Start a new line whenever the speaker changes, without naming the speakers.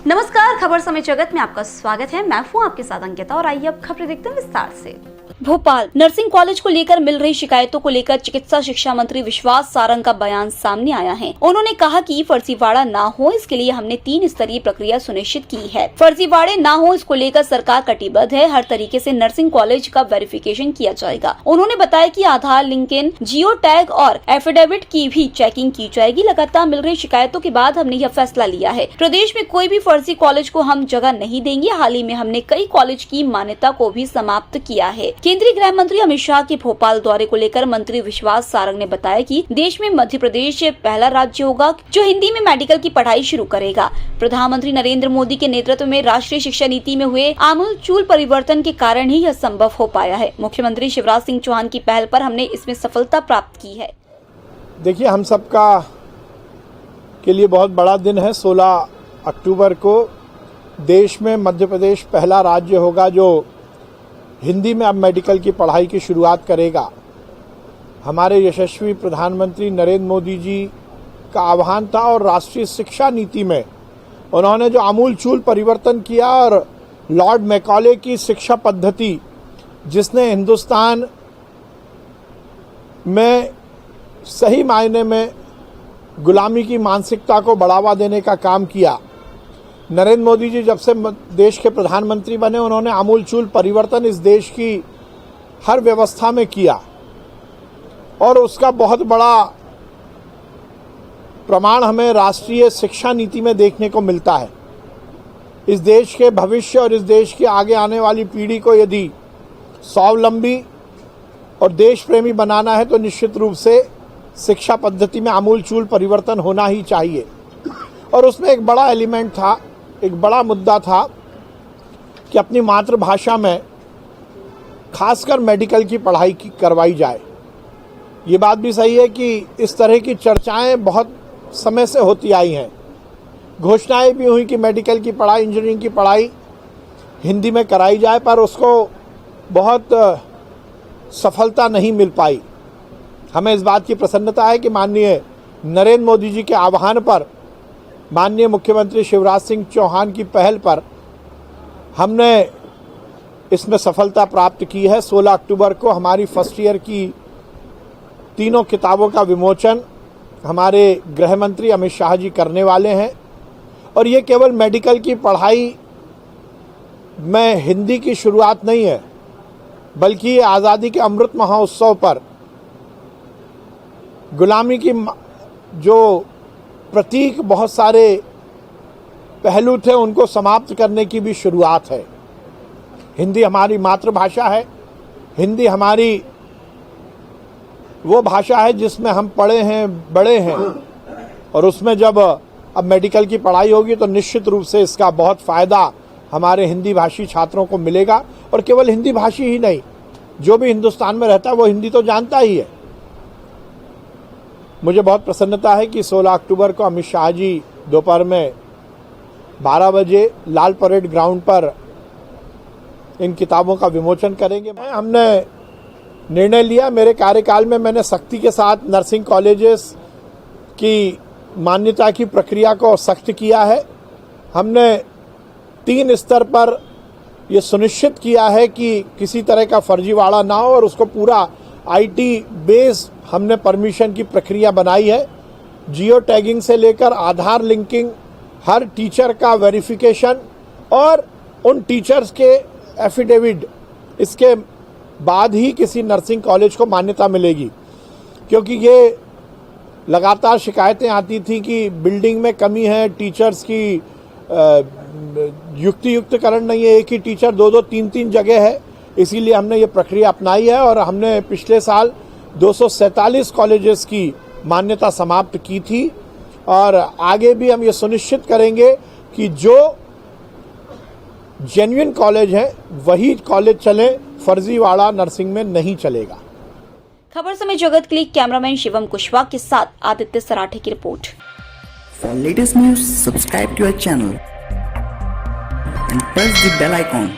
नमस्कार, खबर समय जगत में आपका स्वागत है। मैं हूं आपके साथ अंकिता और आइए अब खबरें देखते हैं विस्तार से। भोपाल नर्सिंग कॉलेज को लेकर मिल रही शिकायतों को लेकर चिकित्सा शिक्षा मंत्री विश्वास सारंग का बयान सामने आया है। उन्होंने कहा कि फर्जीवाड़ा ना हो, इसके लिए हमने 3 स्तरीय प्रक्रिया सुनिश्चित की है। फर्जीवाड़े ना हो, इसको लेकर सरकार कटिबद्ध है। हर तरीके से नर्सिंग कॉलेज का वेरिफिकेशन किया जाएगा। उन्होंने बताया कि आधार लिंकिंग, जियो टैग और एफिडेविट की भी चेकिंग की जाएगी। लगातार मिल रही शिकायतों के बाद हमने यह फैसला लिया है। प्रदेश में कोई भी फर्जी कॉलेज को हम जगह नहीं देंगे। हाल ही में हमने कई कॉलेज की मान्यता को भी समाप्त किया है। केंद्रीय गृह मंत्री अमित शाह के भोपाल दौरे को लेकर मंत्री विश्वास सारंग ने बताया कि देश में मध्य प्रदेश पहला राज्य होगा जो हिंदी में मेडिकल की पढ़ाई शुरू करेगा। प्रधानमंत्री नरेंद्र मोदी के नेतृत्व में राष्ट्रीय शिक्षा नीति में हुए आमूलचूल परिवर्तन के कारण ही यह संभव हो पाया है। मुख्यमंत्री शिवराज सिंह चौहान की पहल पर हमने इसमें सफलता प्राप्त की है।
देखिए, हम सबका के लिए बहुत बड़ा दिन है। 16 अक्टूबर को देश में मध्य प्रदेश पहला राज्य होगा जो हिंदी में अब मेडिकल की पढ़ाई की शुरुआत करेगा। हमारे यशस्वी प्रधानमंत्री नरेंद्र मोदी जी का आह्वान था और राष्ट्रीय शिक्षा नीति में उन्होंने जो आमूलचूल परिवर्तन किया और लॉर्ड मैकॉले की शिक्षा पद्धति जिसने हिंदुस्तान में सही मायने में गुलामी की मानसिकता को बढ़ावा देने का काम किया। नरेंद्र मोदी जी जब से देश के प्रधानमंत्री बने, उन्होंने आमूलचूल परिवर्तन इस देश की हर व्यवस्था में किया और उसका बहुत बड़ा प्रमाण हमें राष्ट्रीय शिक्षा नीति में देखने को मिलता है। इस देश के भविष्य और इस देश की आगे आने वाली पीढ़ी को यदि स्वावलंबी और देश प्रेमी बनाना है तो निश्चित रूप से शिक्षा पद्धति में आमूलचूल परिवर्तन होना ही चाहिए। और उसमें एक बड़ा एलिमेंट था, एक बड़ा मुद्दा था कि अपनी मातृभाषा में खासकर मेडिकल की पढ़ाई करवाई जाए। ये बात भी सही है कि इस तरह की चर्चाएं बहुत समय से होती आई हैं। घोषणाएं भी हुई कि मेडिकल की पढ़ाई, इंजीनियरिंग की पढ़ाई हिंदी में कराई जाए, पर उसको बहुत सफलता नहीं मिल पाई। हमें इस बात की प्रसन्नता है कि माननीय नरेंद्र मोदी जी के आह्वान पर, माननीय मुख्यमंत्री शिवराज सिंह चौहान की पहल पर हमने इसमें सफलता प्राप्त की है। 16 अक्टूबर को हमारी फर्स्ट ईयर की 3 किताबों का विमोचन हमारे गृह मंत्री अमित शाह जी करने वाले हैं। और ये केवल मेडिकल की पढ़ाई में हिंदी की शुरुआत नहीं है, बल्कि ये आज़ादी के अमृत महोत्सव पर गुलामी की जो प्रतीक बहुत सारे पहलू थे उनको समाप्त करने की भी शुरुआत है। हिंदी हमारी मातृभाषा है। हिंदी हमारी वो भाषा है जिसमें हम पढ़े हैं, बड़े हैं, और उसमें जब अब मेडिकल की पढ़ाई होगी तो निश्चित रूप से इसका बहुत फ़ायदा हमारे हिंदी भाषी छात्रों को मिलेगा। और केवल हिंदी भाषी ही नहीं, जो भी हिंदुस्तान में रहता है वो हिंदी तो जानता ही है। मुझे बहुत प्रसन्नता है कि 16 अक्टूबर को अमित शाह जी दोपहर में 12 बजे लाल परेड ग्राउंड पर इन किताबों का विमोचन करेंगे। हमने निर्णय लिया, मेरे कार्यकाल में मैंने सख्ती के साथ नर्सिंग कॉलेजेस की मान्यता की प्रक्रिया को सख्त किया है। हमने 3 स्तर पर यह सुनिश्चित किया है कि किसी तरह का फर्जीवाड़ा ना हो और उसको पूरा आईटी बेस हमने परमिशन की प्रक्रिया बनाई है। जियो टैगिंग से लेकर आधार लिंकिंग, हर टीचर का वेरिफिकेशन और उन टीचर्स के एफिडेविट, इसके बाद ही किसी नर्सिंग कॉलेज को मान्यता मिलेगी। क्योंकि ये लगातार शिकायतें आती थी कि बिल्डिंग में कमी है, टीचर्स की युक्तिकरण नहीं है, एक ही टीचर 2-2, 3-3 जगह है। इसीलिए हमने ये प्रक्रिया अपनाई है और हमने पिछले साल 247 कॉलेजेस की मान्यता समाप्त की थी। और आगे भी हम ये सुनिश्चित करेंगे कि जो जेन्युइन कॉलेज हैं वही कॉलेज चले, फर्जीवाड़ा नर्सिंग में नहीं चलेगा।
खबर समय जगत के लिए कैमरामैन शिवम कुशवाहा के साथ आदित्य सराठे की report.
For latest news, subscribe to our channel and press the bell icon.